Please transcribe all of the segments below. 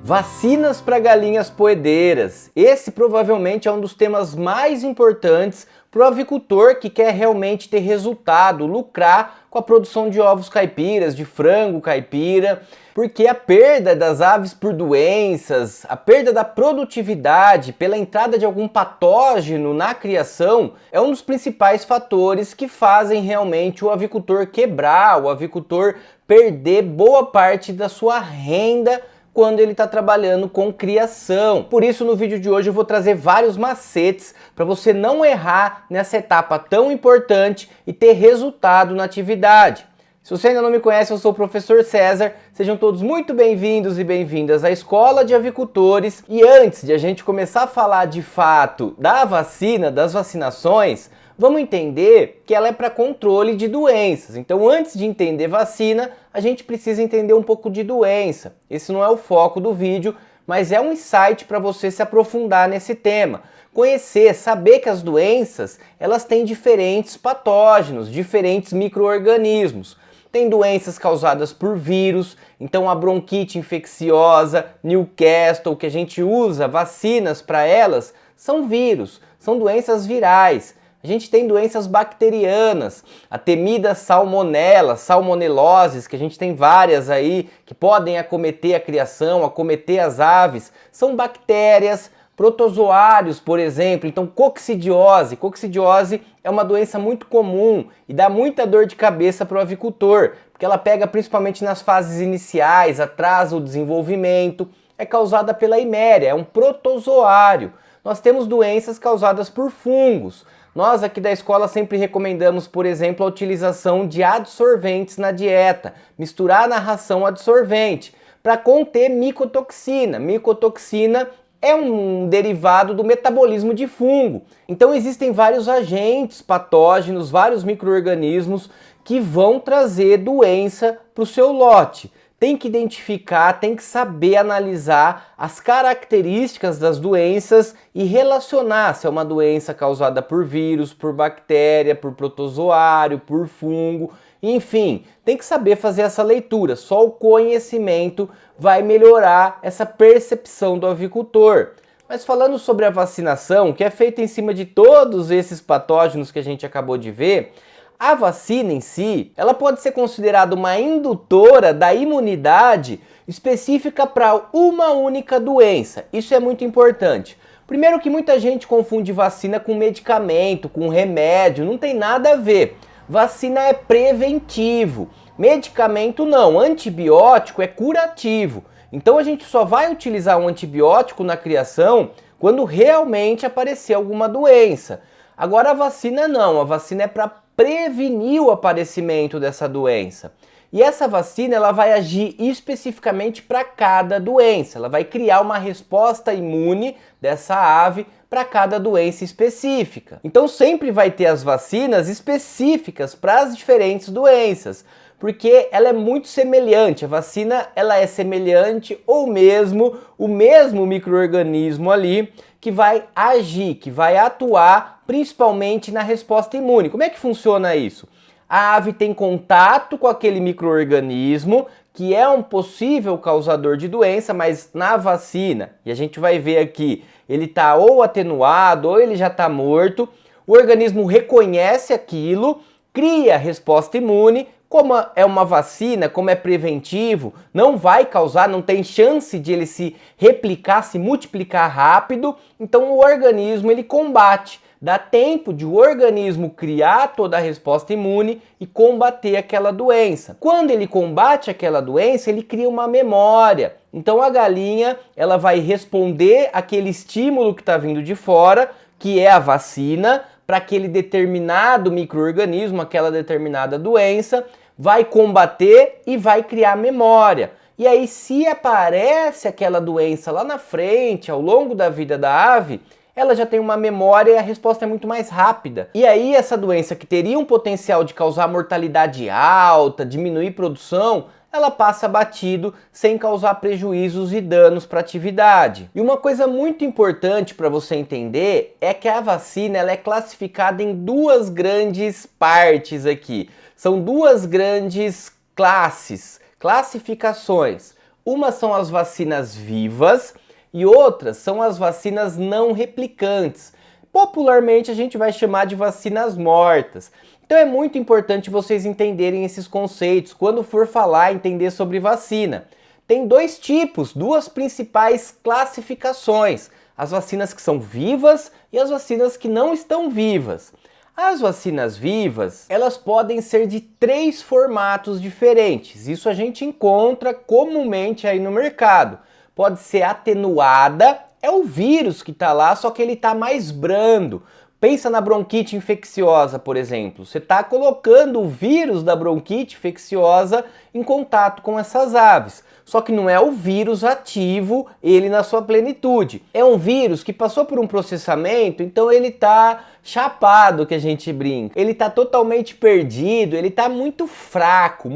Vacinas para galinhas poedeiras. Esse provavelmente é um dos temas mais importantes para o avicultor que quer realmente ter resultado, lucrar com a produção de ovos caipiras, de frango caipira, porque a perda das aves por doenças, a perda da produtividade pela entrada de algum patógeno na criação é um dos principais fatores que fazem realmente o avicultor quebrar, o avicultor perder boa parte da sua renda quando ele está trabalhando com criação. Por isso, no vídeo de hoje eu vou trazer vários macetes para você não errar nessa etapa tão importante e ter resultado na atividade. Se você ainda não me conhece, eu sou o professor César. Sejam todos muito bem-vindos e bem-vindas à Escola de Avicultores. E antes de a gente começar a falar de fato da vacina, das vacinações, vamos entender que ela é para controle de doenças. Então, antes de entender vacina, a gente precisa entender um pouco de doença. Esse não é o foco do vídeo, mas é um insight para você se aprofundar nesse tema. Conhecer, saber que as doenças, elas têm diferentes patógenos, diferentes micro-organismos. Tem doenças causadas por vírus, então a bronquite infecciosa, Newcastle, que a gente usa vacinas para elas, são vírus, são doenças virais. A gente tem doenças bacterianas, a temida salmonela, salmoneloses, que a gente tem várias aí, que podem acometer a criação, acometer as aves, são bactérias, protozoários, por exemplo. Então, coccidiose. Coccidiose é uma doença muito comum e dá muita dor de cabeça para o avicultor, porque ela pega principalmente nas fases iniciais, atrasa o desenvolvimento, é causada pela iméria, é um protozoário. Nós temos doenças causadas por fungos. Nós aqui da escola sempre recomendamos, por exemplo, a utilização de adsorventes na dieta, misturar na ração adsorvente, para conter micotoxina. Micotoxina é um derivado do metabolismo de fungo. Então existem vários agentes patógenos, vários micro-organismos que vão trazer doença para o seu lote. Tem que identificar, tem que saber analisar as características das doenças e relacionar se é uma doença causada por vírus, por bactéria, por protozoário, por fungo, enfim, tem que saber fazer essa leitura. Só o conhecimento vai melhorar essa percepção do avicultor. Mas falando sobre a vacinação, que é feita em cima de todos esses patógenos que a gente acabou de ver, a vacina em si, ela pode ser considerada uma indutora da imunidade específica para uma única doença. Isso é muito importante. Primeiro que muita gente confunde vacina com medicamento, com remédio, não tem nada a ver. Vacina é preventivo, medicamento não, antibiótico é curativo. Então a gente só vai utilizar um antibiótico na criação quando realmente aparecer alguma doença. Agora a vacina não, a vacina é para prevenir o aparecimento dessa doença. E essa vacina ela vai agir especificamente para cada doença, ela vai criar uma resposta imune dessa ave para cada doença específica. Então sempre vai ter as vacinas específicas para as diferentes doenças, porque ela é muito semelhante, a vacina ela é semelhante ou mesmo o mesmo micro-organismo ali que vai agir, que vai atuar principalmente na resposta imune. Como é que funciona isso? A ave tem contato com aquele micro-organismo que é um possível causador de doença, mas na vacina, e a gente vai ver aqui, ele está ou atenuado ou ele já está morto, o organismo reconhece aquilo, cria resposta imune. Como é uma vacina, como é preventivo, não vai causar, não tem chance de ele se replicar, se multiplicar rápido, então o organismo ele combate. Dá tempo de o organismo criar toda a resposta imune e combater aquela doença. Quando ele combate aquela doença, ele cria uma memória. Então a galinha ela vai responder aquele estímulo que está vindo de fora, que é a vacina, para aquele determinado micro-organismo, aquela determinada doença, vai combater e vai criar memória. E aí, se aparece aquela doença lá na frente, ao longo da vida da ave, ela já tem uma memória e a resposta é muito mais rápida. E aí, essa doença que teria um potencial de causar mortalidade alta, diminuir produção, ela passa batido sem causar prejuízos e danos para a atividade. E uma coisa muito importante para você entender é que a vacina ela é classificada em duas grandes partes aqui. São duas grandes classes, classificações. Uma são as vacinas vivas e outras são as vacinas não replicantes. Popularmente a gente vai chamar de vacinas mortas. Então é muito importante vocês entenderem esses conceitos quando for falar, entender sobre vacina. Tem dois tipos, duas principais classificações: as vacinas que são vivas e as vacinas que não estão vivas. As vacinas vivas, elas podem ser de 3 formatos diferentes. Isso a gente encontra comumente aí no mercado. Pode ser atenuada, é o vírus que está lá, só que ele está mais brando. Pensa na bronquite infecciosa, por exemplo. Você está colocando o vírus da bronquite infecciosa em contato com essas aves. Só que não é o vírus ativo, ele na sua plenitude. É um vírus que passou por um processamento, então ele está chapado, que a gente brinca. Ele está totalmente perdido, ele está muito fraco,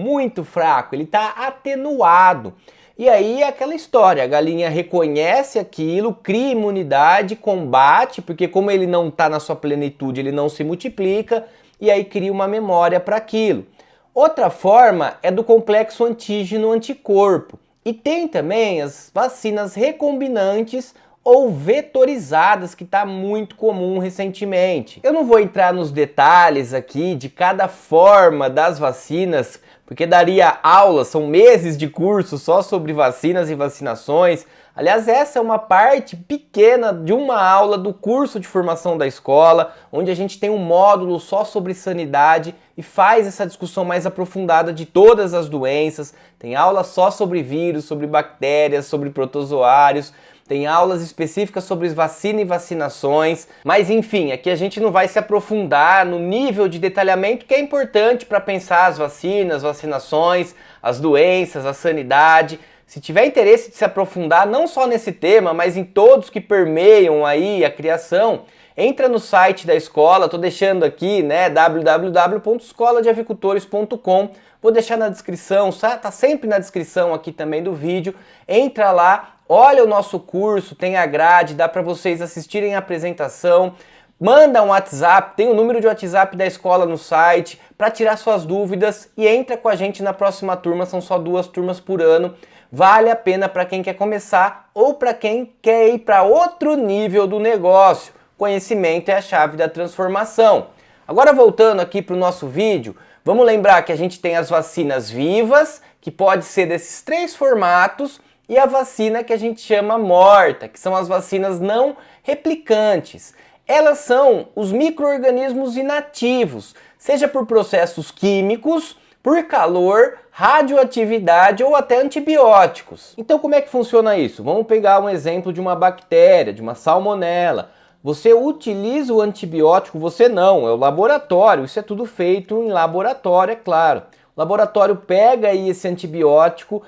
ele está atenuado. E aí é aquela história, a galinha reconhece aquilo, cria imunidade, combate, porque como ele não está na sua plenitude, ele não se multiplica, e aí cria uma memória para aquilo. Outra forma é do complexo antígeno-anticorpo. E tem também as vacinas recombinantes ou vetorizadas, que está muito comum recentemente. Eu não vou entrar nos detalhes aqui de cada forma das vacinas, porque daria aula, são meses de curso só sobre vacinas e vacinações. Aliás, essa é uma parte pequena de uma aula do curso de formação da escola, onde a gente tem um módulo só sobre sanidade e faz essa discussão mais aprofundada de todas as doenças. Tem aula só sobre vírus, sobre bactérias, sobre protozoários. Tem aulas específicas sobre vacina e vacinações, mas enfim, aqui a gente não vai se aprofundar no nível de detalhamento que é importante para pensar as vacinas, vacinações, as doenças, a sanidade. Se tiver interesse de se aprofundar não só nesse tema, mas em todos que permeiam aí a criação, entra no site da escola, tô deixando aqui, né, www.escoladeavicultores.com. Vou deixar na descrição, tá sempre na descrição aqui também do vídeo. Entra lá, olha o nosso curso, tem a grade, dá para vocês assistirem a apresentação. Manda um WhatsApp, tem o número de WhatsApp da escola no site para tirar suas dúvidas e entra com a gente na próxima turma, são só 2 turmas por ano. Vale a pena para quem quer começar ou para quem quer ir para outro nível do negócio. Conhecimento é a chave da transformação. Agora voltando aqui para o nosso vídeo, vamos lembrar que a gente tem as vacinas vivas, que pode ser desses 3 formatos, e a vacina que a gente chama morta, que são as vacinas não replicantes. Elas são os micro-organismos inativos, seja por processos químicos, por calor, radioatividade ou até antibióticos. Então como é que funciona isso? Vamos pegar um exemplo de uma bactéria, de uma salmonela. Você utiliza o antibiótico, você não, é o laboratório, isso é tudo feito em laboratório, é claro. O laboratório pega aí esse antibiótico,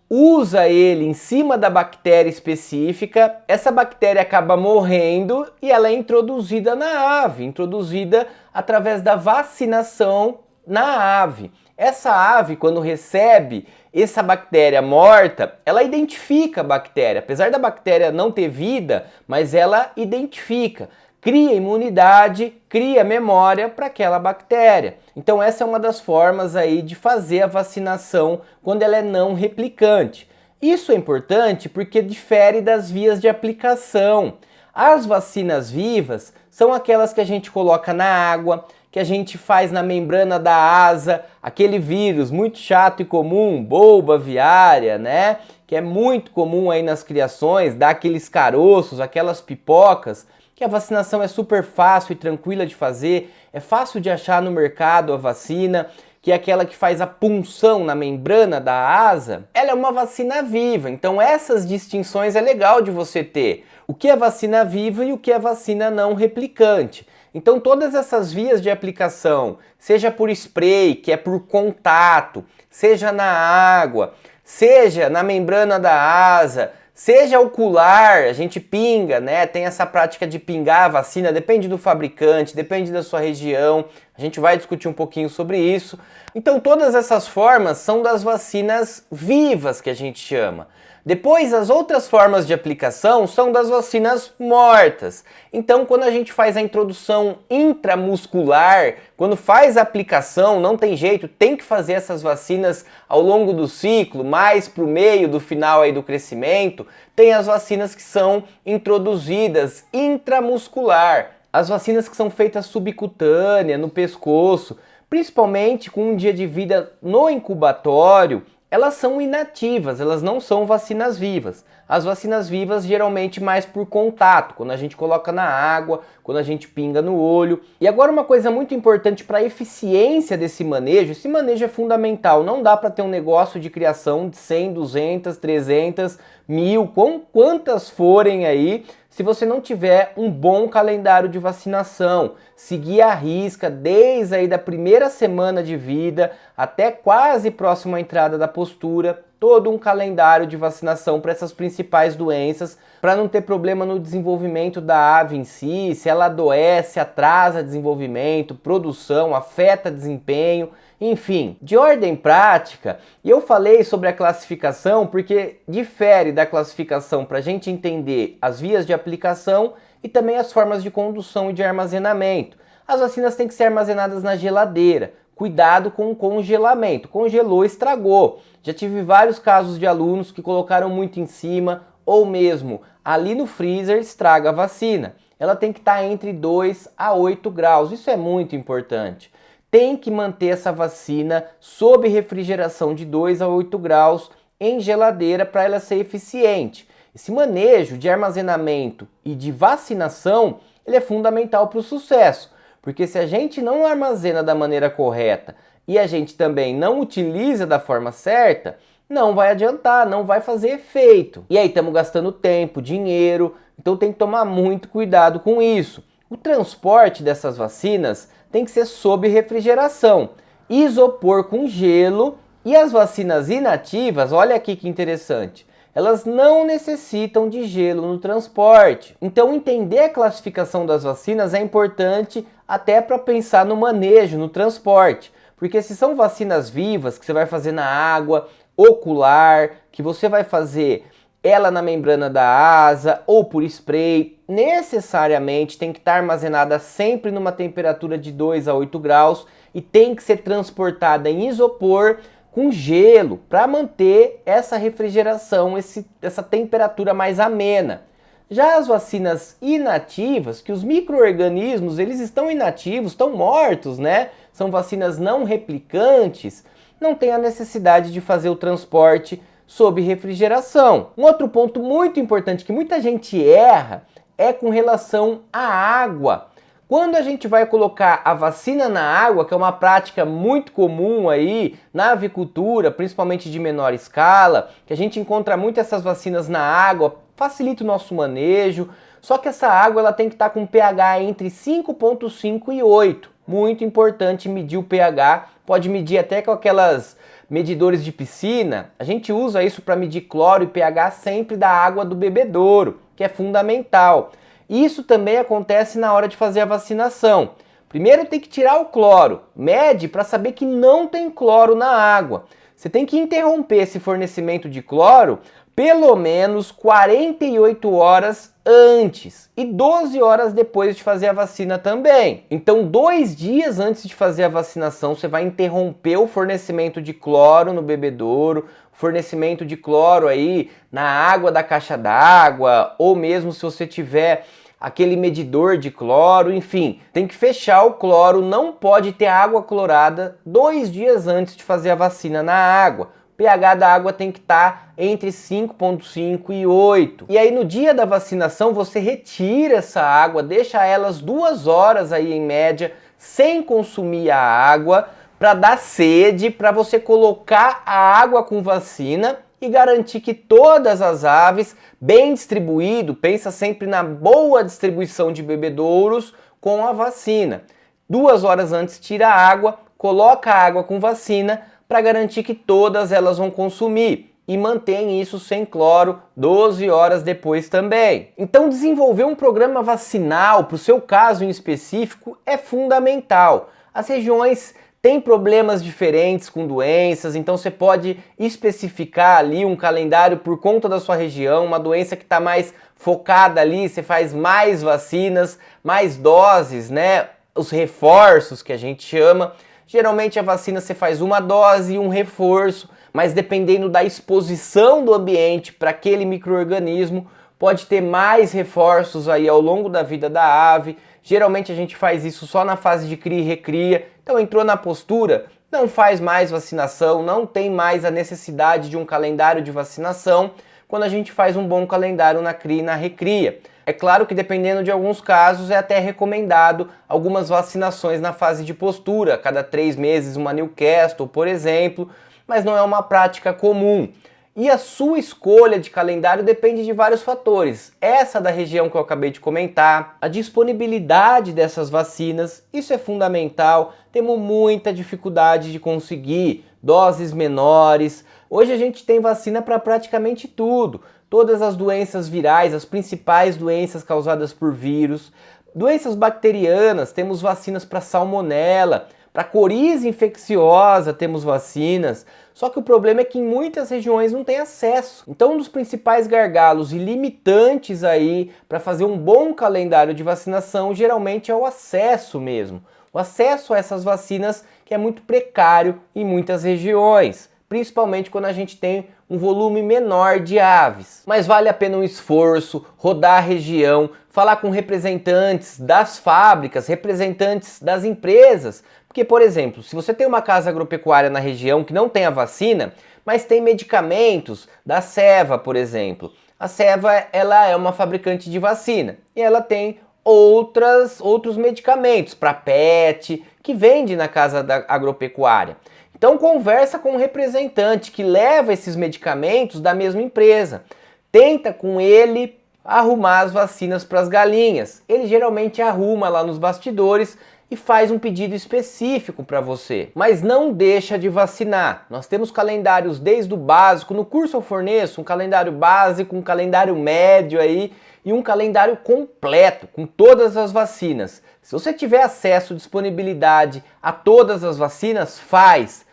usa ele em cima da bactéria específica, essa bactéria acaba morrendo e ela é introduzida na ave, introduzida através da vacinação na ave. Essa ave, quando recebe essa bactéria morta, ela identifica a bactéria, apesar da bactéria não ter vida, mas ela identifica, cria imunidade, cria memória para aquela bactéria. Então essa é uma das formas aí de fazer a vacinação quando ela é não replicante. Isso é importante porque difere das vias de aplicação. As vacinas vivas são aquelas que a gente coloca na água, que a gente faz na membrana da asa, aquele vírus muito chato e comum, bolba aviária, né? Que é muito comum aí nas criações, dá aqueles caroços, aquelas pipocas, que a vacinação é super fácil e tranquila de fazer, é fácil de achar no mercado a vacina, que é aquela que faz a punção na membrana da asa. Ela é uma vacina viva, então essas distinções é legal de você ter. O que é vacina viva e o que é vacina não replicante. Então todas essas vias de aplicação, seja por spray, que é por contato, seja na água, seja na membrana da asa, seja ocular, a gente pinga, né? Tem essa prática de pingar a vacina, depende do fabricante, depende da sua região, a gente vai discutir um pouquinho sobre isso. Então todas essas formas são das vacinas vivas que a gente chama. Depois, as outras formas de aplicação são das vacinas mortas. Então, quando a gente faz a introdução intramuscular, quando faz a aplicação, não tem jeito, tem que fazer essas vacinas ao longo do ciclo, mais para o meio do final aí do crescimento, tem as vacinas que são introduzidas intramuscular, as vacinas que são feitas subcutânea, no pescoço, principalmente com um dia de vida no incubatório, elas são inativas, elas não são vacinas vivas. As vacinas vivas geralmente mais por contato, quando a gente coloca na água, quando a gente pinga no olho. E agora uma coisa muito importante para a eficiência desse manejo, esse manejo é fundamental, não dá para ter um negócio de criação de 100, 200, 300, 1000, quantas forem aí, se você não tiver um bom calendário de vacinação, seguir à risca desde aí da primeira semana de vida até quase próximo à entrada da postura, todo um calendário de vacinação para essas principais doenças, para não ter problema no desenvolvimento da ave em si, se ela adoece, atrasa desenvolvimento, produção, afeta desempenho, enfim, de ordem prática. E eu falei sobre a classificação porque difere da classificação para a gente entender as vias de aplicação e também as formas de condução e de armazenamento. As vacinas têm que ser armazenadas na geladeira. Cuidado com o congelamento. Congelou, estragou. Já tive vários casos de alunos que colocaram muito em cima ou mesmo ali no freezer estraga a vacina. Ela tem que estar entre 2 a 8 graus. Isso é muito importante. Tem que manter essa vacina sob refrigeração de 2 a 8 graus em geladeira para ela ser eficiente. Esse manejo de armazenamento e de vacinação, ele é fundamental para o sucesso. Porque se a gente não armazena da maneira correta e a gente também não utiliza da forma certa, não vai adiantar, não vai fazer efeito. E aí estamos gastando tempo, dinheiro, então tem que tomar muito cuidado com isso. O transporte dessas vacinas tem que ser sob refrigeração, isopor com gelo, e as vacinas inativas, olha aqui que interessante, elas não necessitam de gelo no transporte. Então entender a classificação das vacinas é importante até para pensar no manejo, no transporte. Porque se são vacinas vivas, que você vai fazer na água, ocular, que você vai fazer ela na membrana da asa ou por spray, necessariamente tem que estar armazenada sempre numa temperatura de 2 a 8 graus e tem que ser transportada em isopor com gelo para manter essa refrigeração, essa temperatura mais amena. Já as vacinas inativas, que os micro-organismos eles estão inativos, estão mortos, né? São vacinas não replicantes, não tem a necessidade de fazer o transporte sob refrigeração. Um outro ponto muito importante que muita gente erra é com relação à água. Quando a gente vai colocar a vacina na água, que é uma prática muito comum aí na avicultura, principalmente de menor escala, que a gente encontra muito essas vacinas na água, facilita o nosso manejo, só que essa água ela tem que estar com pH entre 5,5 e 8. Muito importante medir o pH, pode medir até com aquelas medidores de piscina. A gente usa isso para medir cloro e pH sempre da água do bebedouro, que é fundamental. Isso também acontece na hora de fazer a vacinação. Primeiro tem que tirar o cloro, mede para saber que não tem cloro na água. Você tem que interromper esse fornecimento de cloro pelo menos 48 horas antes e 12 horas depois de fazer a vacina também. Então, 2 dias antes de fazer a vacinação, você vai interromper o fornecimento de cloro no bebedouro, fornecimento de cloro aí na água da caixa d'água, ou mesmo se você tiver aquele medidor de cloro, enfim, tem que fechar o cloro, não pode ter água clorada 2 dias antes de fazer a vacina na água. O pH da água tem que estar entre 5,5 e 8. E aí no dia da vacinação você retira essa água, deixa elas 2 horas aí em média sem consumir a água, para dar sede, para você colocar a água com vacina e garantir que todas as aves, bem distribuído, pensa sempre na boa distribuição de bebedouros com a vacina. 2 horas antes tira a água, coloca a água com vacina para garantir que todas elas vão consumir e mantém isso sem cloro 12 horas depois também. Então desenvolver um programa vacinal para o seu caso em específico é fundamental. As regiões tem problemas diferentes com doenças, então você pode especificar ali um calendário por conta da sua região, uma doença que está mais focada ali, você faz mais vacinas, mais doses, né? Os reforços que a gente chama. Geralmente a vacina você faz uma dose e um reforço, mas dependendo da exposição do ambiente para aquele micro-organismo, pode ter mais reforços aí ao longo da vida da ave. Geralmente a gente faz isso só na fase de cria e recria. Então entrou na postura, não faz mais vacinação, não tem mais a necessidade de um calendário de vacinação quando a gente faz um bom calendário na cria e na recria. É claro que dependendo de alguns casos é até recomendado algumas vacinações na fase de postura, a cada 3 meses uma Newcastle, por exemplo, mas não é uma prática comum. E a sua escolha de calendário depende de vários fatores. Essa da região que eu acabei de comentar, a disponibilidade dessas vacinas, isso é fundamental. Temos muita dificuldade de conseguir doses menores. Hoje a gente tem vacina para praticamente tudo. Todas as doenças virais, as principais doenças causadas por vírus. Doenças bacterianas, temos vacinas para salmonela. Para coriza infecciosa temos vacinas, só que o problema é que em muitas regiões não tem acesso. Então um dos principais gargalos e limitantes aí para fazer um bom calendário de vacinação geralmente é o acesso mesmo. O acesso a essas vacinas que é muito precário em muitas regiões, principalmente quando a gente tem um volume menor de aves. Mas vale a pena um esforço, rodar a região, falar com representantes das fábricas, representantes das empresas. Porque, por exemplo, se você tem uma casa agropecuária na região que não tem a vacina, mas tem medicamentos da Ceva, por exemplo. A Ceva, ela é uma fabricante de vacina e ela tem outros medicamentos para pet que vende na casa da agropecuária. Então conversa com um representante que leva esses medicamentos da mesma empresa. Tenta com ele arrumar as vacinas para as galinhas. Ele geralmente arruma lá nos bastidores e faz um pedido específico para você. Mas não deixa de vacinar. Nós temos calendários desde o básico. No curso eu forneço um calendário básico, um calendário médio aí e um calendário completo com todas as vacinas. Se você tiver acesso, disponibilidade a todas as vacinas, faz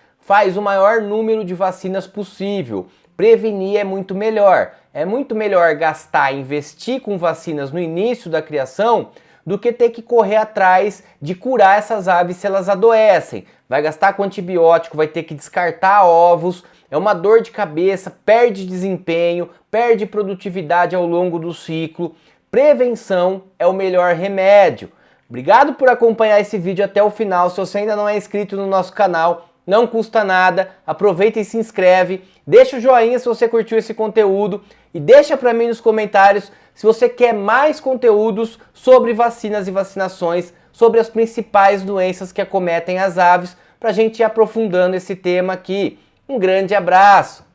o maior número de vacinas possível. Prevenir é muito melhor. É muito melhor gastar, investir com vacinas no início da criação do que ter que correr atrás de curar essas aves se elas adoecem. Vai gastar com antibiótico, vai ter que descartar ovos, é uma dor de cabeça, perde desempenho, perde produtividade ao longo do ciclo. Prevenção é o melhor remédio. Obrigado por acompanhar esse vídeo até o final. Se você ainda não é inscrito no nosso canal, não custa nada, aproveita e se inscreve, deixa o joinha se você curtiu esse conteúdo e deixa para mim nos comentários se você quer mais conteúdos sobre vacinas e vacinações, sobre as principais doenças que acometem as aves, para a gente ir aprofundando esse tema aqui. Um grande abraço!